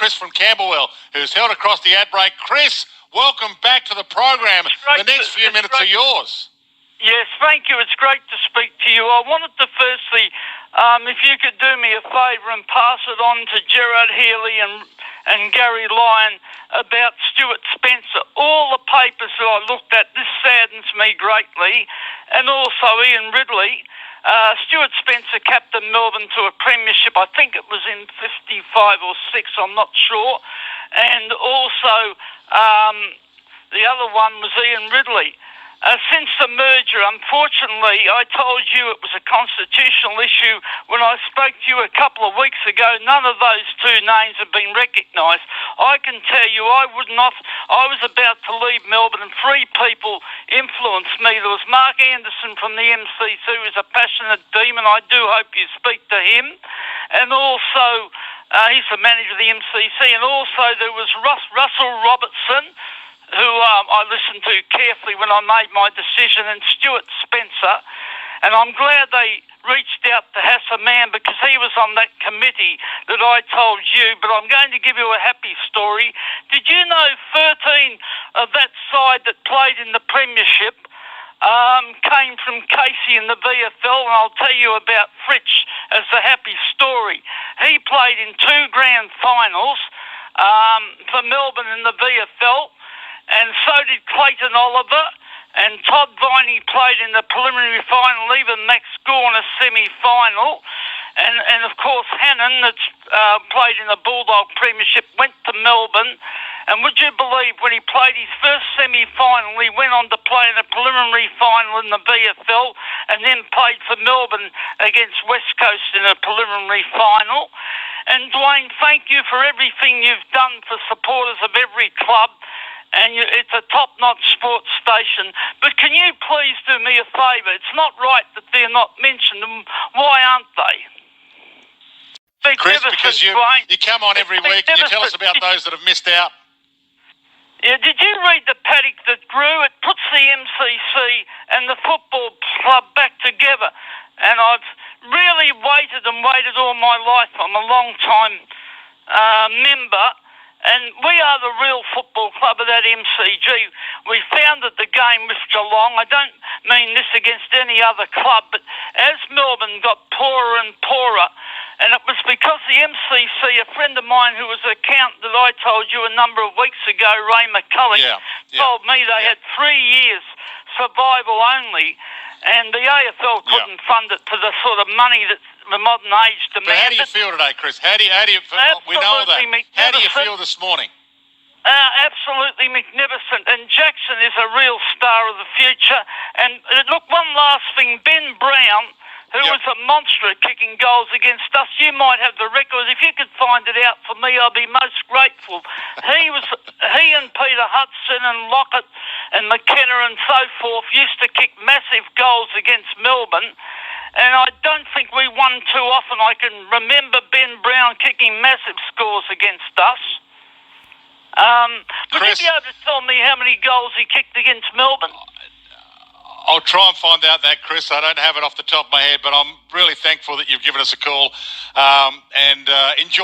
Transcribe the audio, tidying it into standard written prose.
Chris from Camberwell, who's held across the ad break. Chris, welcome back to the program. The next few minutes are yours. Yes, thank you. It's great to speak to you. I wanted to firstly, if you could do me a favour and pass it on to Gerard Healy and Gary Lyon about Stuart Spencer. All the papers that I looked at, this saddens me greatly, and also Ian Ridley. Stuart Spencer captained Melbourne to a premiership, I think it was in 55 or 6, I'm not sure. And also the other one was Ian Ridley. Since the merger, unfortunately, I told you it was a constitutional issue when I spoke to you a couple of weeks ago. None of those two names have been recognised. I can tell you I was about to leave Melbourne and 3 people influenced me. There was Mark Anderson from the MCC, who is a passionate demon. I do hope you speak to him. And also, he's the manager of the MCC. And also there was Russell Robertson, who I listened to carefully when I made my decision, and Stuart Spencer. And I'm glad they reached out to Hassaman because he was on that committee that I told you. But I'm going to give you a happy story. Did you know 13 of that side that played in the premiership came from Casey in the VFL? And I'll tell you about Fritsch as the happy story. He played in 2 grand finals for Melbourne in the VFL. And so did Clayton Oliver, and Todd Viney played in the preliminary final, even Max Gorn a semi-final. And of course, Hannon, that's played in the Bulldog Premiership, went to Melbourne. And would you believe when he played his first semi-final, he went on to play in a preliminary final in the VFL and then played for Melbourne against West Coast in a preliminary final. And Dwayne, thank you for everything you've done for supporters of every club. And it's a top-notch sports station. But can you please do me a favour? It's not right that they're not mentioned. Why aren't they? Chris, because you come on every week and you tell us about those that have missed out. Yeah, did you read The Paddock That Grew? It puts the MCC and the football club back together. And I've really waited all my life. I'm a long-time member. And we are the real football club of that MCG. We founded the game with Geelong. I don't mean this against any other club, but as Melbourne got poorer and poorer, and it was because the MCC, a friend of mine who was an accountant that I told you a number of weeks ago, Ray McCulloch, told me they had 3 years survival only, and the AFL couldn't fund it to the sort of money that the modern age demanded. But how do you feel today, Chris? How do you feel? We know that. How do you feel this morning? Absolutely magnificent. And Jackson is a real star of the future. And look, one last thing. Ben Brown, who was a monster at kicking goals against us. You might have the record. If you could find it out for me, I'll be most grateful. He and Peter Hudson and Lockett and McKenna and so forth used to kick massive goals against Melbourne. And I don't think we won too often. I can remember Ben Brown kicking massive scores against us. Would you be able to tell me how many goals he kicked against Melbourne? I'll try and find out that, Chris. I don't have it off the top of my head, but I'm really thankful that you've given us a call. And enjoy.